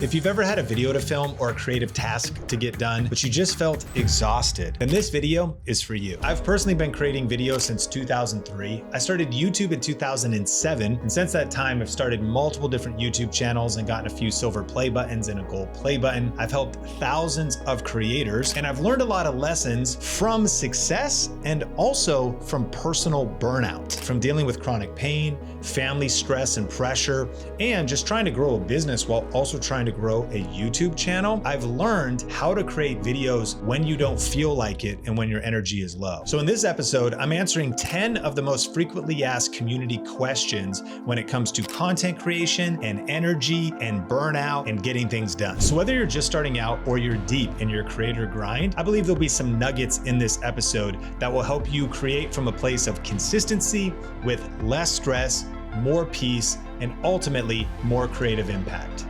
If you've ever had a video to film or a creative task to get done, but you just felt exhausted, then this video is for you. I've personally been creating videos since 2003. I started YouTube in 2007, and since that time, I've started multiple different YouTube channels and gotten a few silver play buttons and a gold play button. I've helped thousands of creators, and I've learned a lot of lessons from success and also from personal burnout, from dealing with chronic pain, family stress and pressure, and just trying to grow a business while also trying to grow a YouTube channel. I've learned how to create videos when you don't feel like it and when your energy is low. So in this episode, I'm answering 10 of the most frequently asked community questions when it comes to content creation and energy and burnout and getting things done. So whether you're just starting out or you're deep in your creator grind, I believe there'll be some nuggets in this episode that will help you create from a place of consistency with less stress, more peace, and ultimately more creative impact.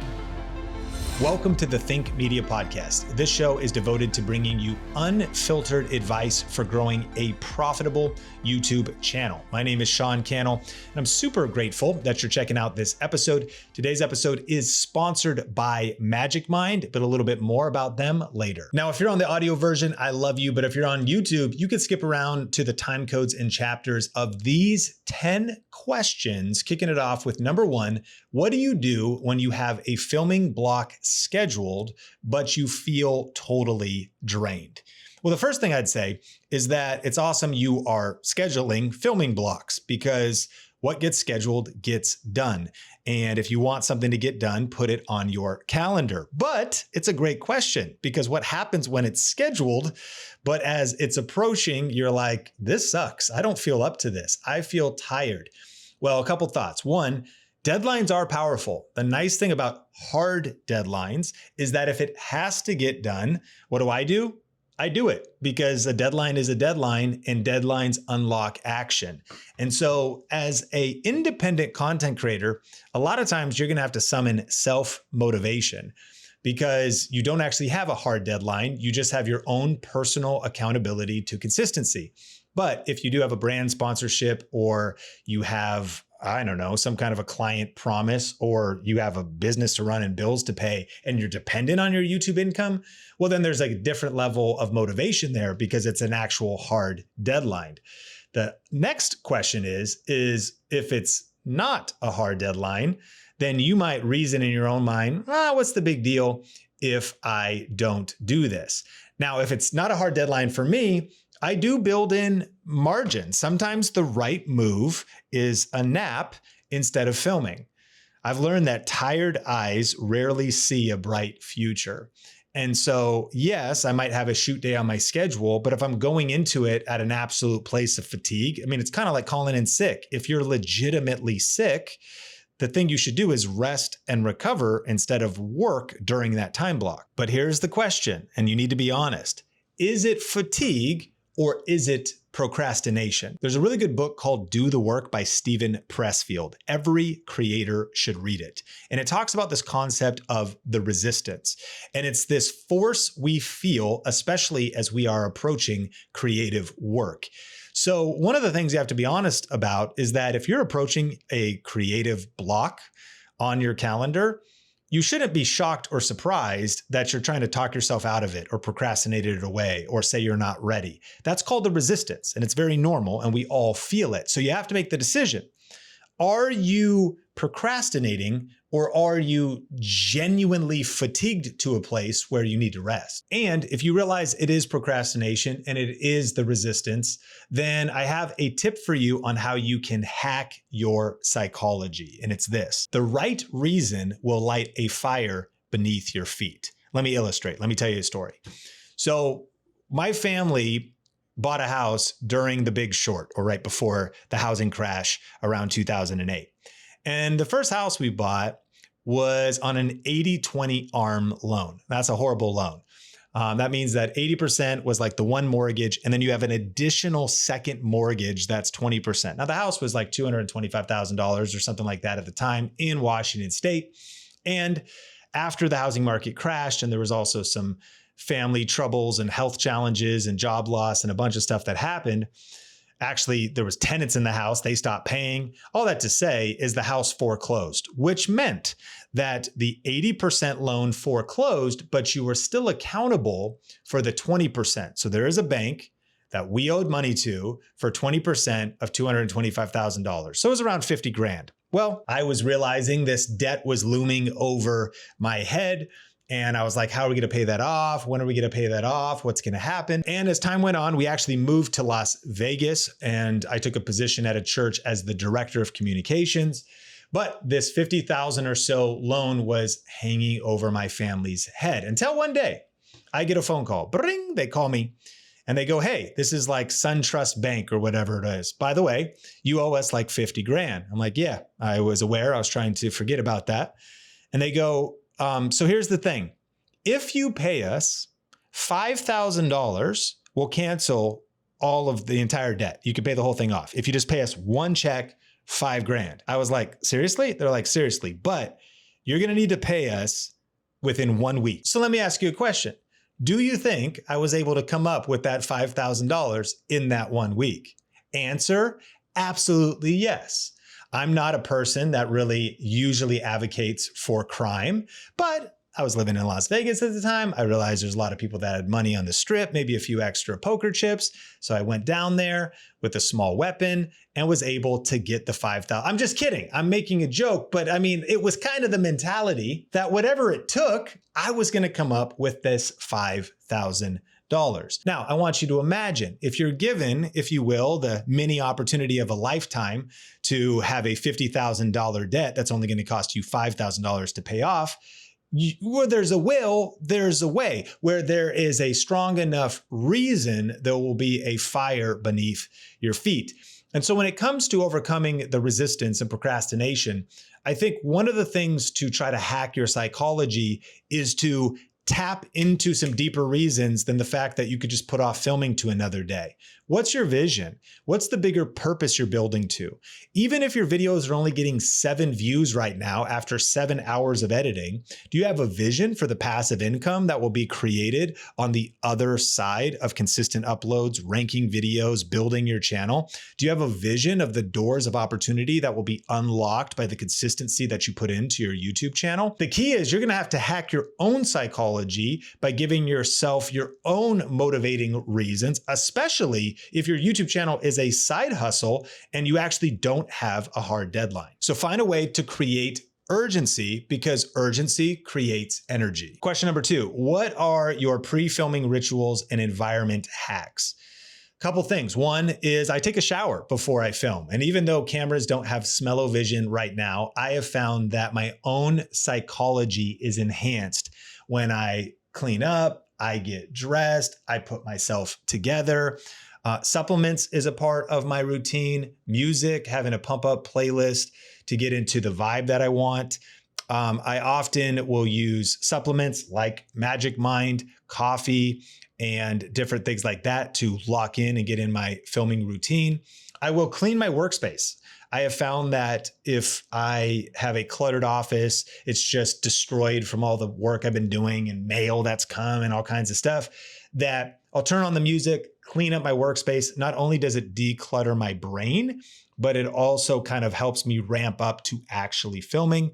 Welcome to the Think Media Podcast. This show is devoted to bringing you unfiltered advice for growing a profitable YouTube channel. My name is Cannell, and I'm super grateful that you're checking out this episode. Today's episode is sponsored by Magic Mind, but a little bit more about them later. Now, if you're on the audio version, I love you, but if you're on YouTube, you can skip around to the time codes and chapters of these 10 questions, kicking it off with number one: what do you do when you have a filming block scheduled, but you feel totally drained? Well, the first thing I'd say is that it's awesome you are scheduling filming blocks, because what gets scheduled gets done. And if you want something to get done, put it on your calendar. But it's a great question, because what happens when it's scheduled, but as it's approaching, you're like, this sucks. I don't feel up to this. I feel tired. Well, a couple thoughts. One, deadlines are powerful. The nice thing about hard deadlines is that if it has to get done, what do? I do it, because a deadline is a deadline and deadlines unlock action. And so as an independent content creator, a lot of times you're going to have to summon self-motivation, because you don't actually have a hard deadline. You just have your own personal accountability to consistency. But if you do have a brand sponsorship, or you have, I don't know, some kind of a client promise, or you have a business to run and bills to pay, and you're dependent on your YouTube income, well, then there's like a different level of motivation there, because it's an actual hard deadline. The next question is if it's not a hard deadline, then you might reason in your own mind, what's the big deal if I don't do this? Now, if it's not a hard deadline for me, I do build in margin. Sometimes the right move is a nap instead of filming. I've learned that tired eyes rarely see a bright future. And so, yes, I might have a shoot day on my schedule, but if I'm going into it at an absolute place of fatigue, I mean, it's kind of like calling in sick. If you're legitimately sick, the thing you should do is rest and recover instead of work during that time block. But here's the question, and you need to be honest. Is it fatigue, or is it procrastination? There's a really good book called Do the Work by Steven Pressfield. Every creator should read it. And it talks about this concept of the resistance. And it's this force we feel, especially as we are approaching creative work. So one of the things you have to be honest about is that if you're approaching a creative block on your calendar, you shouldn't be shocked or surprised that you're trying to talk yourself out of it, or procrastinate it away, or say you're not ready. That's called the resistance, and it's very normal, and we all feel it. So you have to make the decision. Are you procrastinating, or are you genuinely fatigued to a place where you need to rest? And if you realize it is procrastination and it is the resistance, then I have a tip for you on how you can hack your psychology. And it's this: the right reason will light a fire beneath your feet. Let me illustrate. Let me tell you a story. So my family bought a house during the Big Short, or right before the housing crash around 2008. And the first house we bought was on an 80-20 ARM loan. That's a horrible loan. That means that 80% was like the one mortgage, and then you have an additional second mortgage that's 20%. Now, the house was like $225,000 or something like that at the time in Washington State. And after the housing market crashed, and there was also some family troubles and health challenges and job loss and a bunch of stuff that happened, Actually, there was tenants in the house. They stopped paying. All that to say is the house foreclosed, which meant that the 80% loan foreclosed, but you were still accountable for the 20%. So there is a bank that we owed money to for 20% of $225,000. So it was around 50 grand. Well, I was realizing this debt was looming over my head. And I was like, how are we going to pay that off? When are we going to pay that off? What's going to happen? And as time went on, we actually moved to Las Vegas, and I took a position at a church as the director of communications. But this $50,000 or so loan was hanging over my family's head until one day I get a phone call. Bring, they call me and they go, hey, this is like SunTrust Bank or whatever it is. By the way, you owe us like 50 grand. I'm like, yeah, I was aware. I was trying to forget about that. And they go, so here's the thing. If you pay us $5,000, we'll cancel all of the entire debt. You can pay the whole thing off. If you just pay us one check, 5 grand. I was like, seriously? They're like, seriously, but you're going to need to pay us within 1 week. So let me ask you a question. Do you think I was able to come up with that $5,000 in that 1 week? Answer, absolutely yes. I'm not a person that really usually advocates for crime, but I was living in Las Vegas at the time. I realized there's a lot of people that had money on the strip, maybe a few extra poker chips. So I went down there with a small weapon and was able to get the $5,000. I'm just kidding. I'm making a joke, but I mean, it was kind of the mentality that whatever it took, I was going to come up with this $5,000. Now, I want you to imagine if you're given, if you will, the mini opportunity of a lifetime to have a $50,000 debt that's only going to cost you $5,000 to pay off. Where there's a will, there's a way. Where there is a strong enough reason, there will be a fire beneath your feet. And so when it comes to overcoming the resistance and procrastination, I think one of the things to try to hack your psychology is to tap into some deeper reasons than the fact that you could just put off filming to another day. What's your vision? What's the bigger purpose you're building to? Even if your videos are only getting 7 views right now after 7 hours of editing, do you have a vision for the passive income that will be created on the other side of consistent uploads, ranking videos, building your channel? Do you have a vision of the doors of opportunity that will be unlocked by the consistency that you put into your YouTube channel? The key is you're going to have to hack your own psychology by giving yourself your own motivating reasons, especially if your YouTube channel is a side hustle and you actually don't have a hard deadline. So find a way to create urgency, because urgency creates energy. Question number 2, what are your pre-filming rituals and environment hacks? Couple things. One is I take a shower before I film. And even though cameras don't have smell-o-vision right now, I have found that my own psychology is enhanced when I clean up, I get dressed, I put myself together. Supplements is a part of my routine. Music, having a pump up playlist to get into the vibe that I want. I often will use supplements like Magic Mind, coffee, and different things like that to lock in and get in my filming routine. I will clean my workspace. I have found that if I have a cluttered office, it's just destroyed from all the work I've been doing and mail that's come and all kinds of stuff, that I'll turn on the music, clean up my workspace. Not only does it declutter my brain, but it also kind of helps me ramp up to actually filming.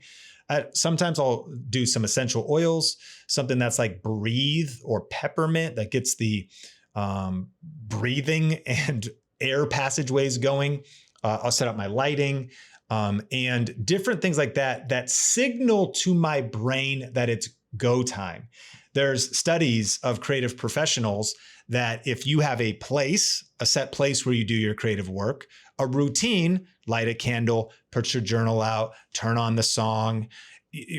Sometimes I'll do some essential oils, something that's like Breathe or peppermint that gets the breathing and air passageways going. I'll set up my lighting and different things like that, that signal to my brain that it's go time. There's studies of creative professionals that if you have a place, a set place where you do your creative work, a routine, light a candle, put your journal out, turn on the song,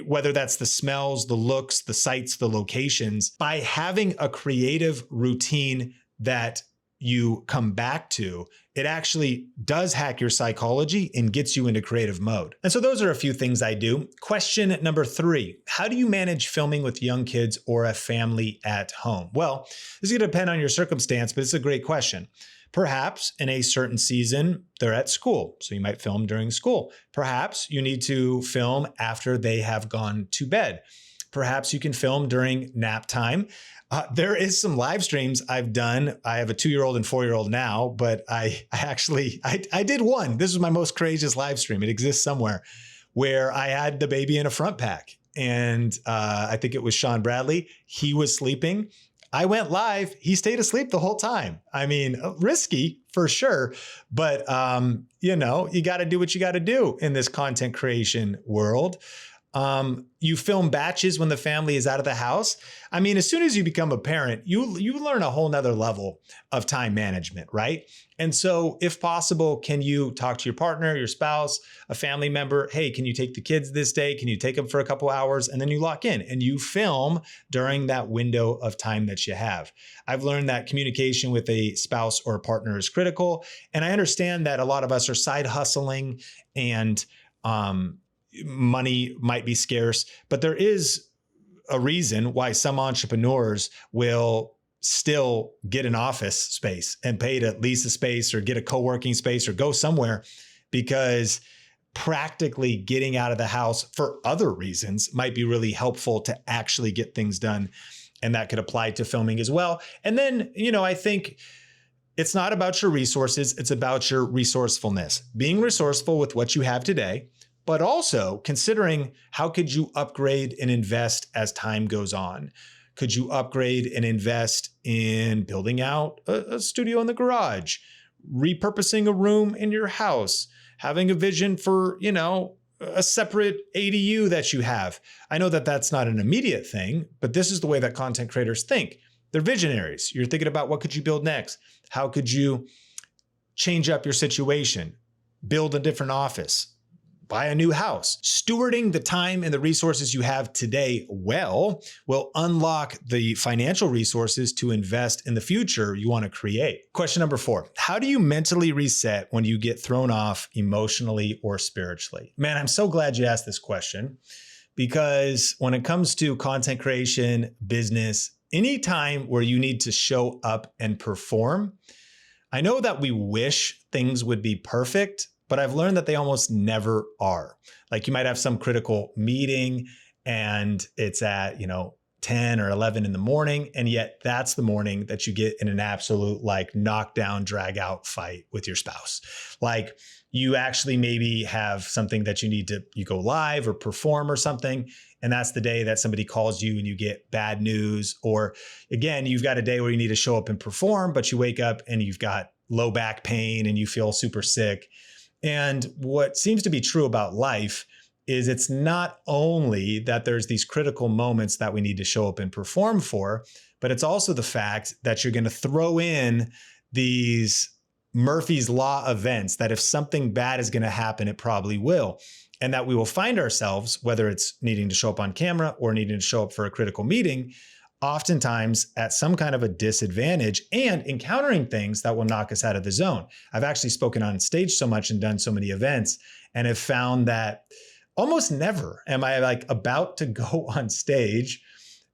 whether that's the smells, the looks, the sights, the locations, by having a creative routine that you come back to, it actually does hack your psychology and gets you into creative mode. And so those are a few things I do. Question number 3, how do you manage filming with young kids or a family at home? Well, this is going to depend on your circumstance, but it's a great question. Perhaps in a certain season, they're at school, so you might film during school. Perhaps you need to film after they have gone to bed. Perhaps you can film during nap time. There is some live streams I've done. I have a 2-year-old and 4-year-old now, but I did one. This was my most courageous live stream. It exists somewhere, where I had the baby in a front pack. And I think it was Sean Bradley. He was sleeping. I went live. He stayed asleep the whole time. I mean, risky for sure. But, you got to do what you got to do in this content creation world. You film batches when the family is out of the house. I mean, as soon as you become a parent, you learn a whole nother level of time management, right? And so if possible, can you talk to your partner, your spouse, a family member? Hey, can you take the kids this day? Can you take them for a couple hours? And then you lock in and you film during that window of time that you have. I've learned that communication with a spouse or a partner is critical. And I understand that a lot of us are side hustling and, money might be scarce, but there is a reason why some entrepreneurs will still get an office space and pay to lease a space or get a co-working space or go somewhere, because practically getting out of the house for other reasons might be really helpful to actually get things done. And that could apply to filming as well. And then, I think it's not about your resources. It's about your resourcefulness, being resourceful with what you have today, but also considering how could you upgrade and invest as time goes on? Could you upgrade and invest in building out a studio in the garage, repurposing a room in your house, having a vision for, a separate ADU that you have? I know that that's not an immediate thing, but this is the way that content creators think. They're visionaries. You're thinking about what could you build next? How could you change up your situation, build a different office, buy a new house? Stewarding the time and the resources you have today well will unlock the financial resources to invest in the future you want to create. Question number 4, how do you mentally reset when you get thrown off emotionally or spiritually? Man, I'm so glad you asked this question, because when it comes to content creation, business, any time where you need to show up and perform, I know that we wish things would be perfect, but I've learned that they almost never are. Like you might have some critical meeting and it's at, 10 or 11 in the morning. And yet that's the morning that you get in an absolute knockdown, drag out fight with your spouse. Like you actually maybe have something that you go live or perform or something. And that's the day that somebody calls you and you get bad news. Or again, you've got a day where you need to show up and perform, but you wake up and you've got low back pain and you feel super sick. And what seems to be true about life is it's not only that there's these critical moments that we need to show up and perform for, but it's also the fact that you're going to throw in these Murphy's Law events that if something bad is going to happen, it probably will. And that we will find ourselves, whether it's needing to show up on camera or needing to show up for a critical meeting, oftentimes at some kind of a disadvantage and encountering things that will knock us out of the zone. I've actually spoken on stage so much and done so many events and have found that almost never am I about to go on stage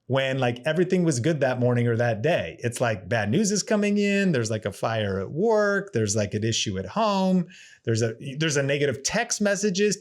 when everything was good that morning or that day. It's bad news is coming in. There's a fire at work. There's an issue at home. There's a negative text messages,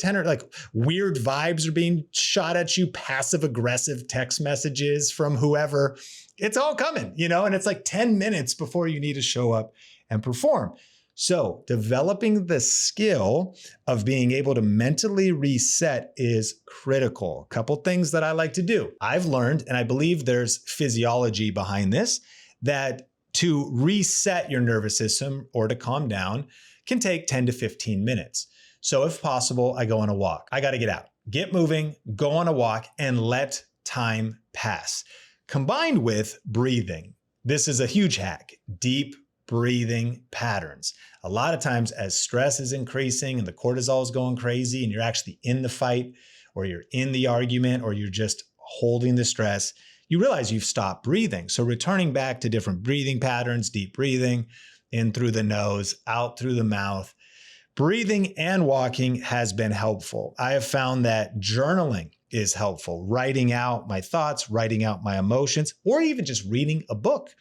weird vibes are being shot at you, passive aggressive text messages from whoever. It's all coming, and it's 10 minutes before you need to show up and perform. So developing the skill of being able to mentally reset is critical. A couple things that I like to do. I've learned, and I believe there's physiology behind this, that to reset your nervous system or to calm down can take 10 to 15 minutes. So if possible, I go on a walk. I got to get out, get moving, go on a walk, and let time pass. Combined with breathing. This is a huge hack. Deep breathing patterns. A lot of times as stress is increasing and the cortisol is going crazy and you're actually in the fight or you're in the argument or you're just holding the stress, you realize you've stopped breathing. So returning back to different breathing patterns, deep breathing, in through the nose, out through the mouth. Breathing and walking has been helpful. I have found that journaling is helpful. Writing out my thoughts, writing out my emotions, or even just reading a book.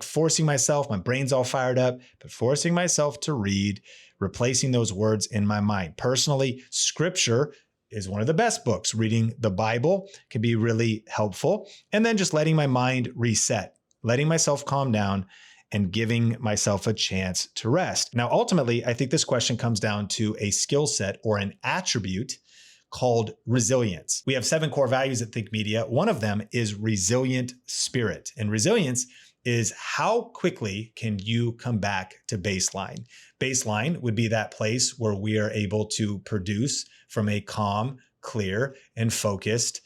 Forcing myself, my brain's all fired up, but forcing myself to read, replacing those words in my mind. Personally, scripture is one of the best books. Reading the Bible can be really helpful. And then just letting my mind reset, letting myself calm down and giving myself a chance to rest. Now, ultimately, I think this question comes down to a skill set or an attribute called resilience. We have 7 core values at Think Media. One of them is resilient spirit. And resilience is how quickly can you come back to baseline? Baseline would be that place where we are able to produce from a calm, clear, and focused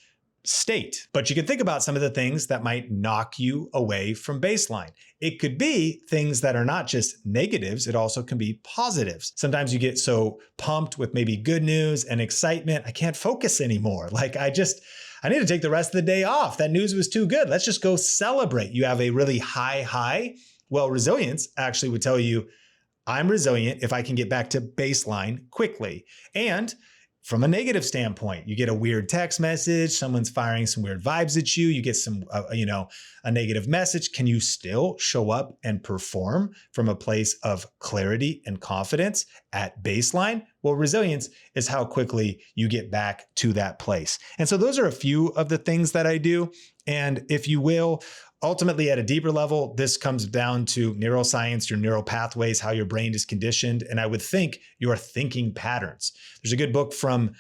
state. But you can think about some of the things that might knock you away from baseline. It could be things that are not just negatives, it also can be positives. Sometimes you get so pumped with maybe good news and excitement, I can't focus anymore. Like I need to take the rest of the day off. That news was too good. Let's just go celebrate. You have a really high. Well, resilience actually would tell you, I'm resilient if I can get back to baseline quickly. And from a negative standpoint, you get a weird text message, someone's firing some weird vibes at you, you get some, a negative message. Can you still show up and perform from a place of clarity and confidence at baseline? Well, resilience is how quickly you get back to that place. And so those are a few of the things that I do. And if you will, ultimately, at a deeper level, this comes down to neuroscience, your neural pathways, how your brain is conditioned, and I would think your thinking patterns. There's a good book from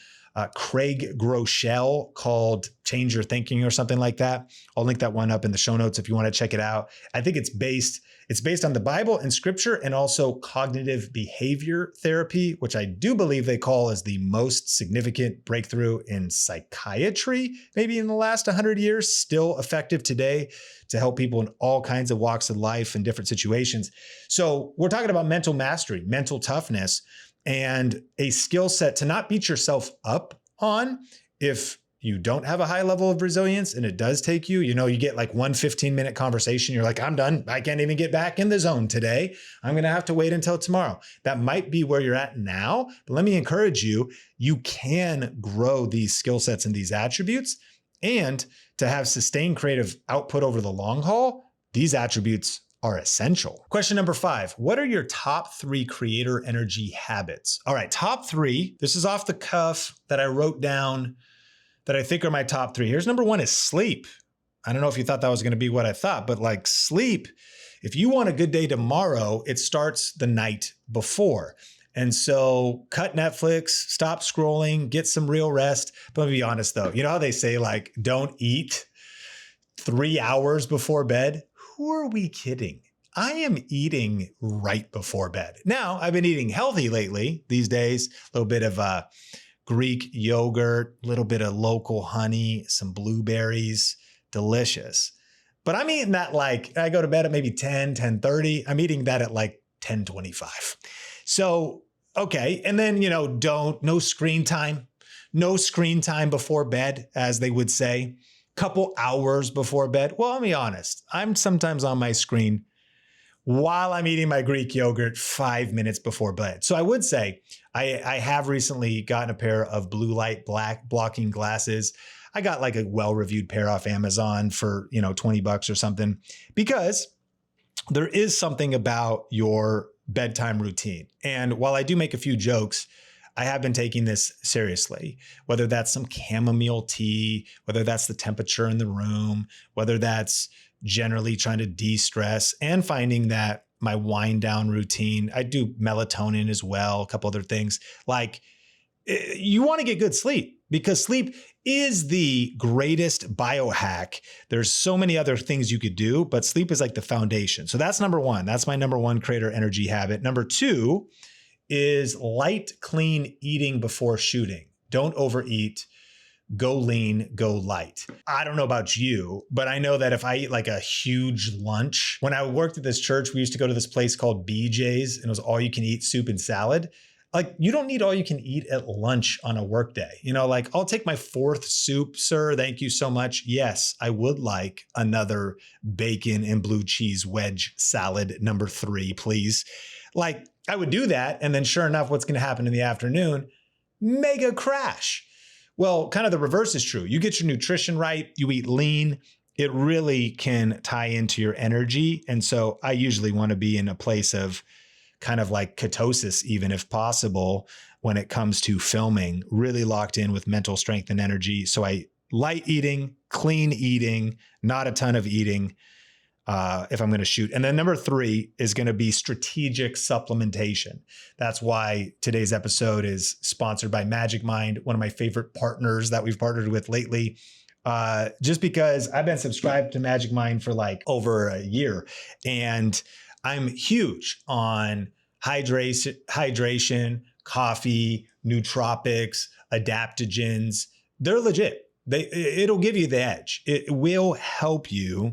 Craig Groeschel called Change Your Thinking or something like that. I'll link that one up in the show notes if you want to check it out. I think it's based on the Bible and scripture and also cognitive behavior therapy, which I do believe they call as the most significant breakthrough in psychiatry, maybe in the last 100 years, still effective today to help people in all kinds of walks of life and different situations. So we're talking about mental mastery, mental toughness, and a skill set to not beat yourself up on if you don't have a high level of resilience and it does take you, you get like one 15-minute conversation. You're like, I'm done. I can't even get back in the zone today. I'm going to have to wait until tomorrow. That might be where you're at now, but let me encourage you, you can grow these skill sets and these attributes, and to have sustained creative output over the long haul, these attributes are essential. Question number 5, what are your top 3 creator energy habits? All right, top 3, this is off the cuff that I wrote down that I think are my top 3. Here's number 1 is sleep. I don't know if you thought that was going to be what I thought, but like sleep, if you want a good day tomorrow, it starts the night before. And so cut Netflix, stop scrolling, get some real rest. But let me be honest though, you know how they say like, don't eat 3 hours before bed? Who are we kidding? I am eating right before bed. Now, I've been eating healthy lately these days, a little bit of Greek yogurt, a little bit of local honey, some blueberries, delicious. But I'm eating that like, I go to bed at maybe 10:30. I'm eating that at like 10:25. So, okay. And then, no screen time before bed, as they would say. Couple hours before bed. Well, I'll be honest. I'm sometimes on my screen while I'm eating my Greek yogurt 5 minutes before bed. So I would say I have recently gotten a pair of blue light blocking glasses. I got like a well-reviewed pair off Amazon for, $20 or something, because there is something about your bedtime routine. And while I do make a few jokes, I have been taking this seriously, whether that's some chamomile tea, whether that's the temperature in the room, whether that's generally trying to de-stress, and finding that my wind down routine, I do melatonin as well, a couple other things. Like you want to get good sleep, because sleep is the greatest biohack. There's so many other things you could do, but sleep is like the foundation. So that's number 1. That's my number 1 creator energy habit. Number 2 is light, clean eating before shooting. Don't overeat. Go lean, go light. I don't know about you, but I know that if I eat like a huge lunch, when I worked at this church, we used to go to this place called BJ's, and it was all you can eat soup and salad. Like, you don't need all you can eat at lunch on a work day. Like, I'll take my 4th soup, sir. Thank you so much. Yes, I would like another bacon and blue cheese wedge salad, number 3, please. Like, I would do that. And then sure enough, what's going to happen in the afternoon? Mega crash. Well, kind of the reverse is true. You get your nutrition right, you eat lean, it really can tie into your energy. And so I usually want to be in a place of kind of like ketosis, even if possible, when it comes to filming, really locked in with mental strength and energy. So I light eating, clean eating, not a ton of eating. if I'm going to shoot. And then number 3 is going to be strategic supplementation. That's why today's episode is sponsored by Magic Mind, one of my favorite partners that we've partnered with lately. Just because I've been subscribed to Magic Mind for like over a year, and I'm huge on hydration, coffee, nootropics, adaptogens. They're legit. It'll give you the edge. It will help you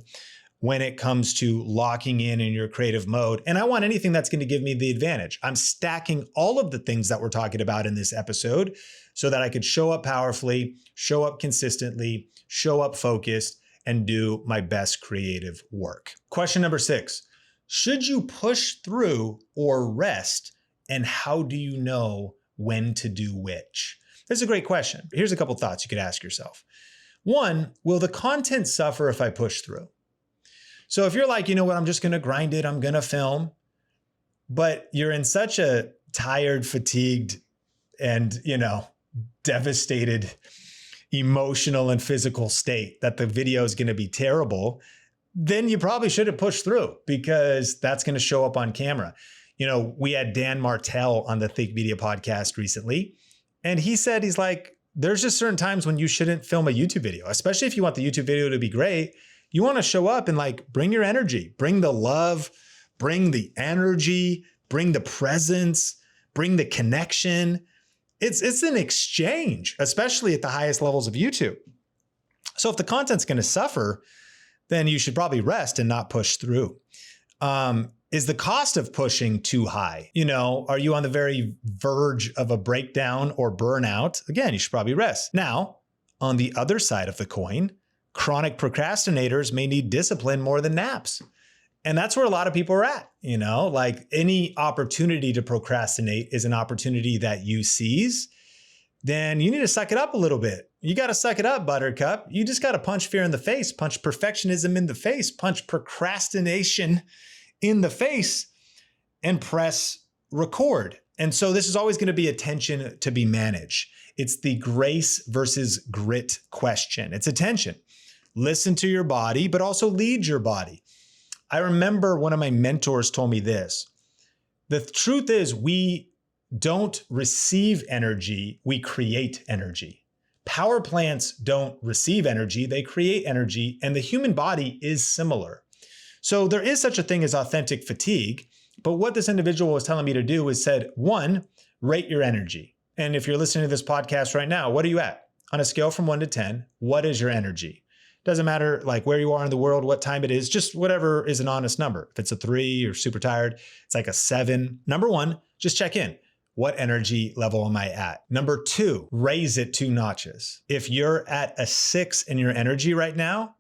when it comes to locking in your creative mode. And I want anything that's going to give me the advantage. I'm stacking all of the things that we're talking about in this episode so that I could show up powerfully, show up consistently, show up focused, and do my best creative work. Question number 6, should you push through or rest? And how do you know when to do which? This is a great question. Here's a couple thoughts you could ask yourself. 1, will the content suffer if I push through? So if you're like, you know what, I'm just going to grind it, I'm going to film, but you're in such a tired, fatigued, and, devastated emotional and physical state that the video is going to be terrible, then you probably shouldn't push through, because that's going to show up on camera. We had Dan Martell on the Think Media podcast recently, and he said, he's like, there's just certain times when you shouldn't film a YouTube video, especially if you want the YouTube video to be great. You want to show up and like bring your energy, bring the love, bring the energy, bring the presence, bring the connection. It's an exchange, especially at the highest levels of YouTube. So if the content's going to suffer, then you should probably rest and not push through. Is the cost of pushing too high? Are you on the very verge of a breakdown or burnout? Again, you should probably rest. Now, on the other side of the coin, chronic procrastinators may need discipline more than naps. And that's where a lot of people are at. Like any opportunity to procrastinate is an opportunity that you seize. Then you need to suck it up a little bit. You got to suck it up, Buttercup. You just got to punch fear in the face, punch perfectionism in the face, punch procrastination in the face, and press record. And so this is always going to be a tension to be managed. It's the grace versus grit question. It's a tension. Listen to your body, but also lead your body. I remember one of my mentors told me this. The truth is, we don't receive energy, we create energy. Power plants don't receive energy, they create energy, and the human body is similar. So there is such a thing as authentic fatigue, but what this individual was telling me to do is said, 1, rate your energy. And if you're listening to this podcast right now, what are you at? On a scale from 1 to 10, what is your energy? Doesn't matter like where you are in the world, what time it is, just whatever is an honest number. If it's a 3, you're super tired, it's like a 7. Number 1, just check in. What energy level am I at? Number 2, raise it 2 notches. If you're at a 6 in your energy right now,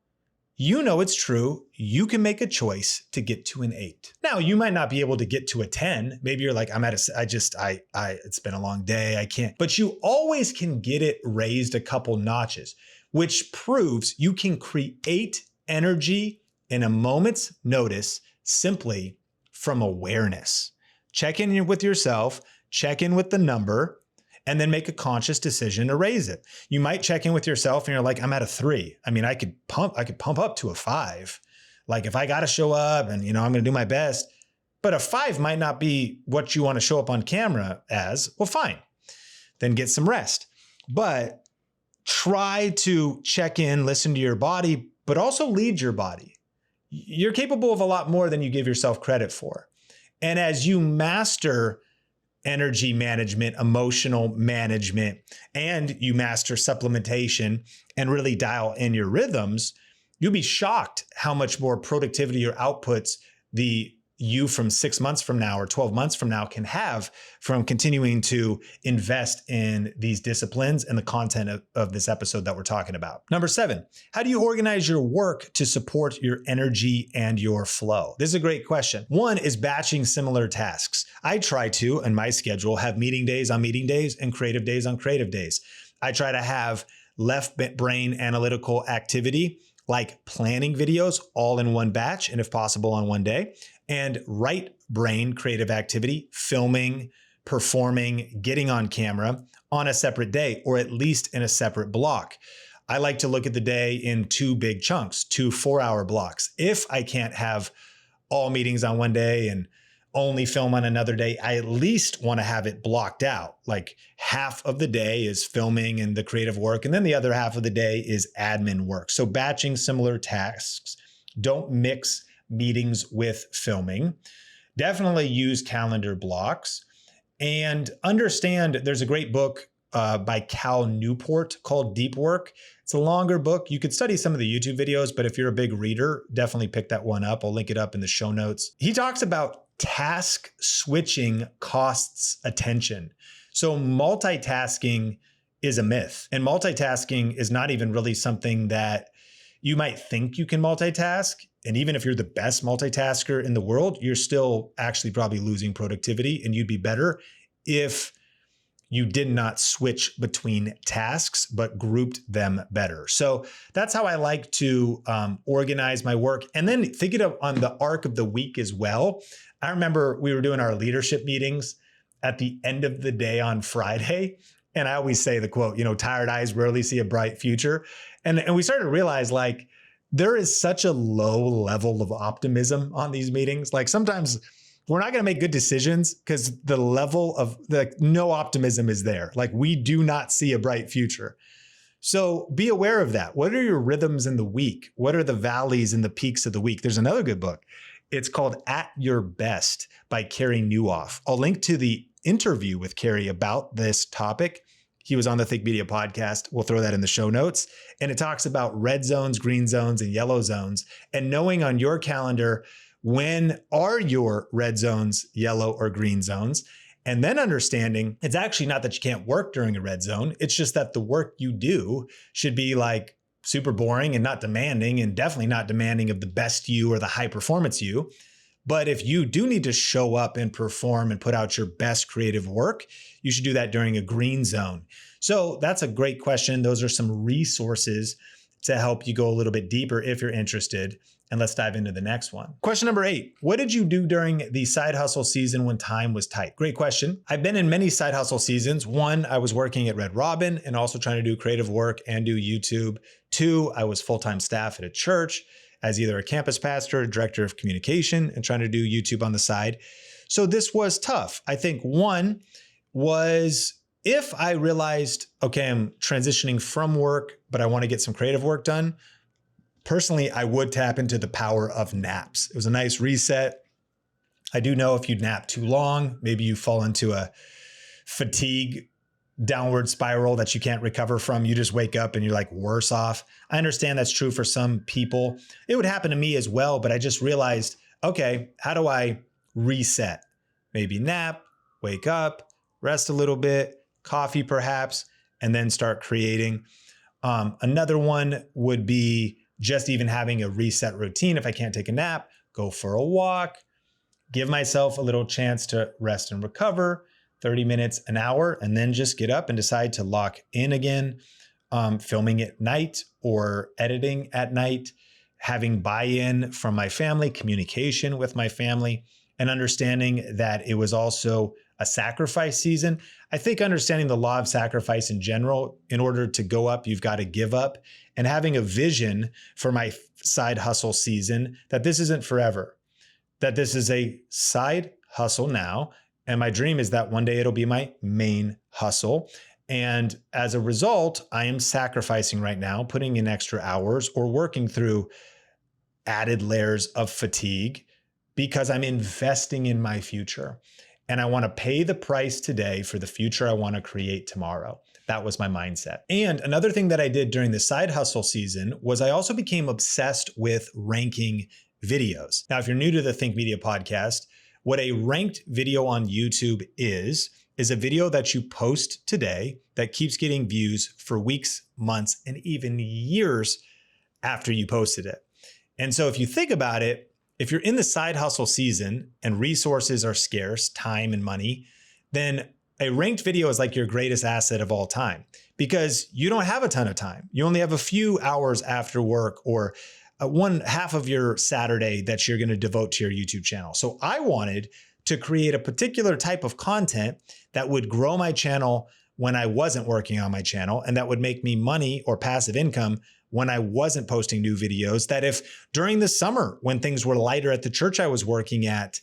it's true. You can make a choice to get to an 8. Now, you might not be able to get to a 10. Maybe you're like, it's been a long day. I can't, but you always can get it raised a couple notches, which proves you can create energy in a moment's notice simply from awareness. Check in with yourself, check in with the number, and then make a conscious decision to raise it. You might check in with yourself and you're like, I'm at a 3. I mean, I could pump up to a 5. Like if I got to show up and, I'm going to do my best, but a 5 might not be what you want to show up on camera as. Well, fine. Then get some rest. But try to check in, listen to your body, but also lead your body. You're capable of a lot more than you give yourself credit for. And as you master energy management, emotional management, and you master supplementation and really dial in your rhythms, you'll be shocked how much more productivity or outputs the you from 6 months from now or 12 months from now can have from continuing to invest in these disciplines and the content of this episode that we're talking about. Number 7, how do you organize your work to support your energy and your flow? This is a great question. 1 is batching similar tasks. I try to, in my schedule, have meeting days on meeting days and creative days on creative days. I try to have left brain analytical activity like planning videos all in one batch and if possible on one day, and right brain creative activity, filming, performing, getting on camera on a separate day, or at least in a separate block. I like to look at the day in 2 big chunks, 2 4-hour blocks. If I can't have all meetings on one day and only film on another day, I at least want to have it blocked out. Like half of the day is filming and the creative work, and then the other half of the day is admin work. So batching similar tasks. Don't mix meetings with filming. Definitely use calendar blocks. And understand there's a great book by Cal Newport called Deep Work. It's a longer book. You could study some of the YouTube videos, but if you're a big reader, definitely pick that one up. I'll link it up in the show notes. He talks about task switching costs attention. So multitasking is a myth, and multitasking is not even really something that you might think you can multitask. And even if you're the best multitasker in the world, you're still actually probably losing productivity, and you'd be better if you did not switch between tasks, but grouped them better. So that's how I like to organize my work. And then thinking of on the arc of the week as well. I remember we were doing our leadership meetings at the end of the day on Friday. And I always say the quote, tired eyes rarely see a bright future. And we started to realize like there is such a low level of optimism on these meetings. Like sometimes we're not going to make good decisions because the level of no optimism is there. Like we do not see a bright future. So be aware of that. What are your rhythms in the week? What are the valleys and the peaks of the week? There's another good book. It's called At Your Best by Carey Nieuwhof. I'll link to the interview with Carey about this topic. He was on the Think Media podcast. We'll throw that in the show notes. And it talks about red zones, green zones, and yellow zones, and knowing on your calendar when are your red zones, yellow or green zones, and then understanding it's actually not that you can't work during a red zone. It's just that the work you do should be like super boring and not demanding, and definitely not demanding of the best you or the high performance you. But if you do need to show up and perform and put out your best creative work, you should do that during a green zone. So that's a great question. Those are some resources to help you go a little bit deeper if you're interested. And let's dive into the next one. Question number 8. What did you do during the side hustle season when time was tight? Great question. I've been in many side hustle seasons. 1, I was working at Red Robin and also trying to do creative work and do YouTube. 2, I was full-time staff at a church as either a campus pastor, a director of communication, and trying to do YouTube on the side. So this was tough. I think 1 was if I realized, okay, I'm transitioning from work, but I want to get some creative work done. Personally, I would tap into the power of naps. It was a nice reset. I do know if you nap too long, maybe you fall into a fatigue downward spiral that you can't recover from. You just wake up and you're like worse off. I understand that's true for some people. It would happen to me as well, but I just realized, okay, how do I reset? Maybe nap, wake up, rest a little bit, coffee perhaps, and then start creating. Another one would be just even having a reset routine. If I can't take a nap, go for a walk, give myself a little chance to rest and recover, 30 minutes, an hour, and then just get up and decide to lock in again, filming at night or editing at night, having buy-in from my family, communication with my family, and understanding that it was also a sacrifice season. I think understanding the law of sacrifice in general, in order to go up, you've got to give up, and having a vision for my side hustle season that this isn't forever, that this is a side hustle now. And my dream is that one day it'll be my main hustle. And as a result, I am sacrificing right now, putting in extra hours or working through added layers of fatigue because I'm investing in my future. And I want to pay the price today for the future I want to create tomorrow. That was my mindset. And another thing that I did during the side hustle season was I also became obsessed with ranking videos. Now, if you're new to the Think Media podcast, what a ranked video on YouTube is a video that you post today that keeps getting views for weeks, months, and even years after you posted it. And so if you think about it, if you're in the side hustle season and resources are scarce, time and money, then a ranked video is like your greatest asset of all time because you don't have a ton of time. You only have a few hours after work or one half of your Saturday that you're going to devote to your YouTube channel. So I wanted to create a particular type of content that would grow my channel when I wasn't working on my channel, and that would make me money or passive income when I wasn't posting new videos. That if during the summer, when things were lighter at the church I was working at,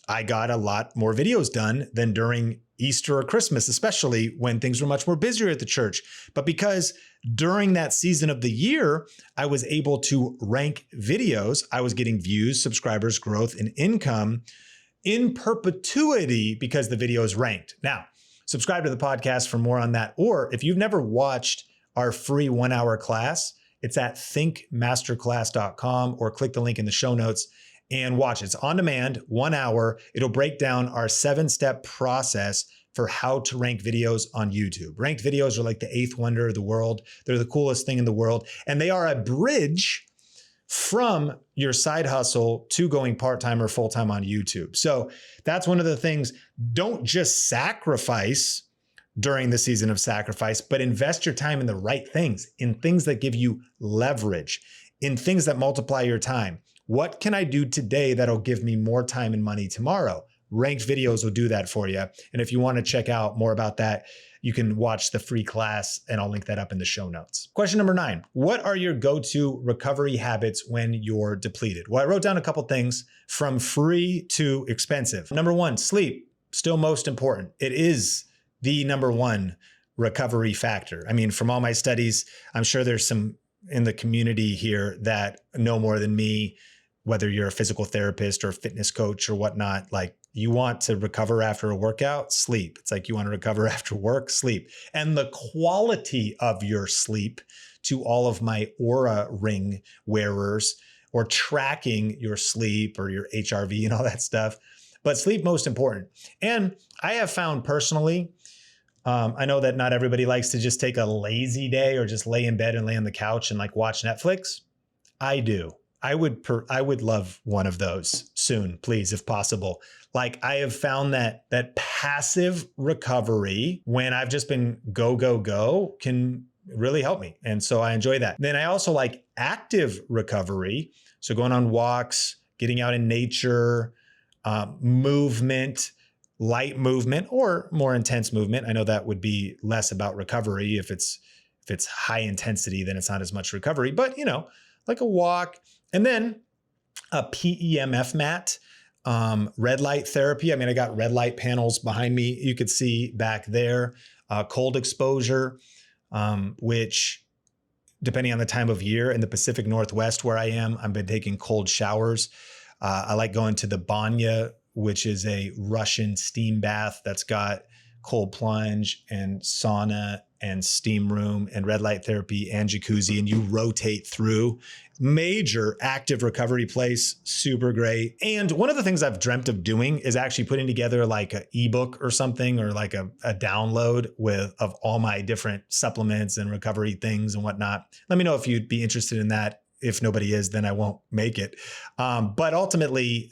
I got a lot more videos done than during Easter or Christmas, especially when things were much more busier at the church. But because during that season of the year, I was able to rank videos, I was getting views, subscribers, growth, and income in perpetuity because the video is ranked. Now, subscribe to the podcast for more on that. Or if you've never watched our free 1-hour class, it's at thinkmasterclass.com, or click the link in the show notes and watch. It's on demand, 1 hour. It'll break down our 7-step process for how to rank videos on YouTube. Ranked videos are like the 8th wonder of the world. They're the coolest thing in the world. And they are a bridge from your side hustle to going part-time or full-time on YouTube. So that's one of the things. Don't just sacrifice during the season of sacrifice, but invest your time in the right things, in things that give you leverage, in things that multiply your time. What can I do today that'll give me more time and money tomorrow? Ranked videos will do that for you. And if you want to check out more about that, you can watch the free class, and I'll link that up in the show notes. Question number 9, what are your go-to recovery habits when you're depleted? Well, I wrote down a couple things from free to expensive. Number 1, sleep, still most important. It is the number 1 recovery factor. I mean, from all my studies, I'm sure there's some in the community here that know more than me, whether you're a physical therapist or a fitness coach or whatnot. Like, you want to recover after a workout, sleep. It's like you want to recover after work, sleep. And the quality of your sleep, to all of my Aura ring wearers, or tracking your sleep or your HRV and all that stuff. But sleep most important. And I have found personally, I know that not everybody likes to just take a lazy day or just lay in bed and lay on the couch and like watch Netflix. I do. I would love one of those soon, please, if possible. Like, I have found that passive recovery, when I've just been go, can really help me. And so I enjoy that. Then I also like active recovery. So going on walks, getting out in nature, movement, light movement, or more intense movement. I know that would be less about recovery. If it's high intensity, then it's not as much recovery, but like a walk. And then a PEMF mat, red light therapy. I mean, I got red light panels behind me. You could see back there, cold exposure, which, depending on the time of year, in the Pacific Northwest where I am, I've been taking cold showers. I like going to the banya, which is a Russian steam bath that's got cold plunge and sauna and steam room and red light therapy and jacuzzi, and you rotate through. Major active recovery place, super great. And one of the things I've dreamt of doing is actually putting together like an ebook or something, or like a download of all my different supplements and recovery things and whatnot. Let me know if you'd be interested in that. If nobody is, then I won't make it. But ultimately,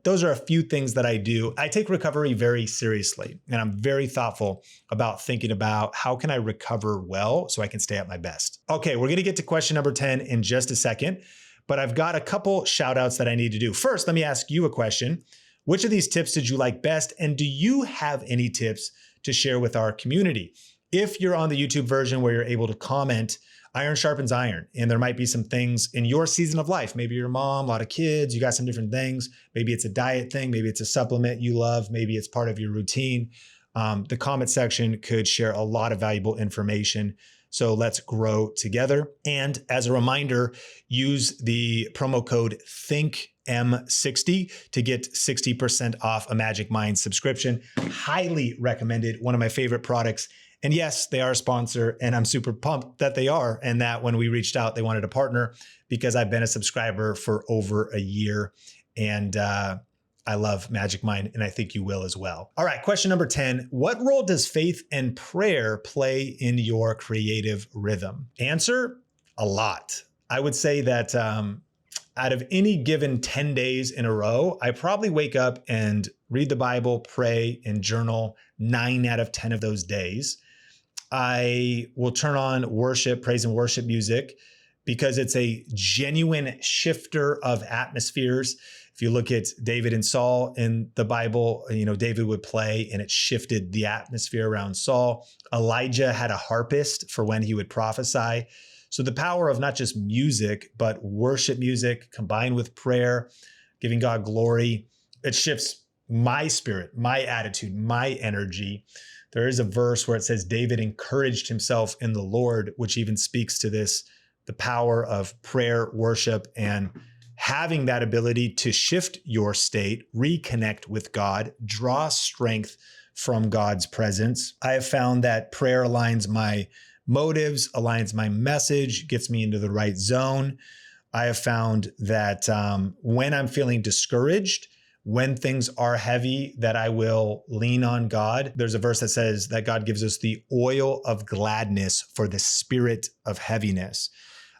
those are a few things that I do. I take recovery very seriously, and I'm very thoughtful about thinking about how can I recover well so I can stay at my best. Okay, we're gonna get to question number 10 in just a second, but I've got a couple shout outs that I need to do. First, let me ask you a question. Which of these tips did you like best? And do you have any tips to share with our community? If you're on the YouTube version where you're able to comment, iron sharpens iron. And there might be some things in your season of life. Maybe you're a mom, a lot of kids, you got some different things. Maybe it's a diet thing. Maybe it's a supplement you love. Maybe it's part of your routine. The comment section could share a lot of valuable information. So let's grow together. And as a reminder, use the promo code ThinkM60 to get 60% off a Magic Mind subscription. Highly recommended. One of my favorite products. And yes, they are a sponsor, and I'm super pumped that they are, and that when we reached out, they wanted to partner, because I've been a subscriber for over a year, and I love Magic Mind, and I think you will as well. All right, question number 10. What role does faith and prayer play in your creative rhythm? Answer, a lot. I would say that out of any given 10 days in a row, I probably wake up and read the Bible, pray, and journal 9 out of 10 of those days. I will turn on worship, praise and worship music, because it's a genuine shifter of atmospheres. If you look at David and Saul in the Bible, David would play and it shifted the atmosphere around Saul. Elijah had a harpist for when he would prophesy. So the power of not just music, but worship music combined with prayer, giving God glory, it shifts my spirit, my attitude, my energy. There is a verse where it says David encouraged himself in the Lord, which even speaks to this, the power of prayer, worship, and having that ability to shift your state, reconnect with God, draw strength from God's presence. I have found that prayer aligns my motives, aligns my message, gets me into the right zone. I have found that when I'm feeling discouraged, when things are heavy, that I will lean on God. There's a verse that says that God gives us the oil of gladness for the spirit of heaviness.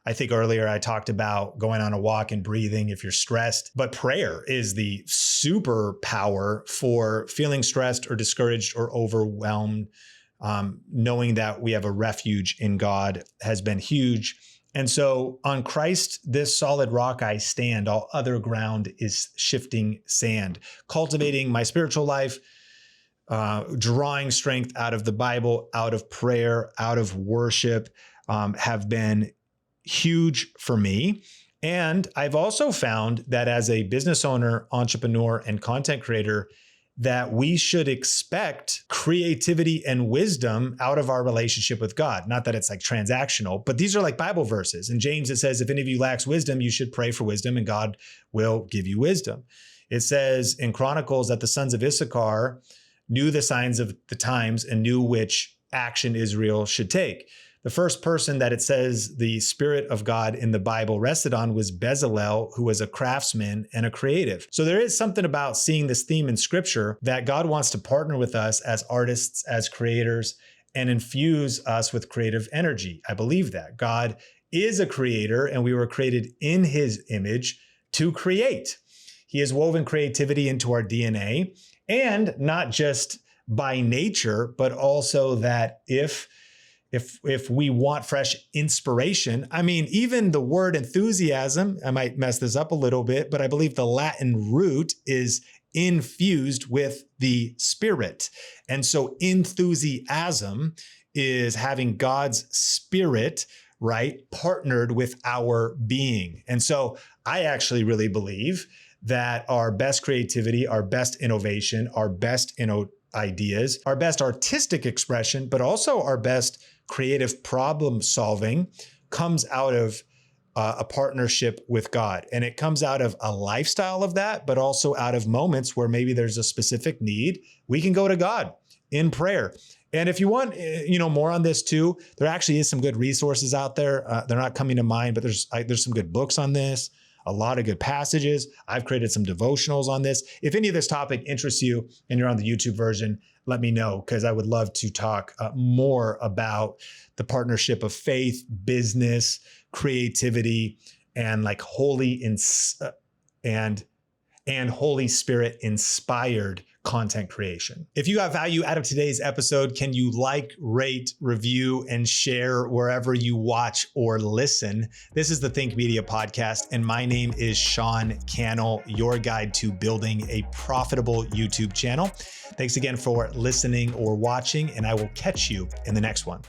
I think earlier I talked about going on a walk and breathing if you're stressed, but prayer is the superpower for feeling stressed or discouraged or overwhelmed. Knowing that we have a refuge in God has been huge. And so on Christ, this solid rock I stand, all other ground is shifting sand. Cultivating my spiritual life, drawing strength out of the Bible, out of prayer, out of worship, have been huge for me. And I've also found that as a business owner, entrepreneur, and content creator, that we should expect creativity and wisdom out of our relationship with God. Not that it's like transactional, but these are like Bible verses. In James, it says, if any of you lacks wisdom, you should pray for wisdom and God will give you wisdom. It says in Chronicles that the sons of Issachar knew the signs of the times and knew which action Israel should take. The first person that it says the Spirit of God in the Bible rested on was Bezalel, who was a craftsman and a creative. So there is something about seeing this theme in Scripture that God wants to partner with us as artists, as creators, and infuse us with creative energy. I believe that God is a creator and we were created in His image to create. He has woven creativity into our DNA, and not just by nature, but also that if we want fresh inspiration, I mean, even the word enthusiasm, I might mess this up a little bit, but I believe the Latin root is infused with the Spirit. And so enthusiasm is having God's Spirit, right, partnered with our being. And so I actually really believe that our best creativity, our best innovation, our best ideas, our best artistic expression, but also our best creative problem solving comes out of a partnership with God. And it comes out of a lifestyle of that, but also out of moments where maybe there's a specific need. We can go to God in prayer. And if you want, more on this too, there actually is some good resources out there. They're not coming to mind, but there's some good books on this, a lot of good passages. I've created some devotionals on this. If any of this topic interests you and you're on the YouTube version, let me know, because I would love to talk more about the partnership of faith, business, creativity, and like Holy Spirit inspired content creation. If you got value out of today's episode, can you like, rate, review, and share wherever you watch or listen? This is the Think Media Podcast, and my name is Sean Cannell, your guide to building a profitable YouTube channel. Thanks again for listening or watching, and I will catch you in the next one.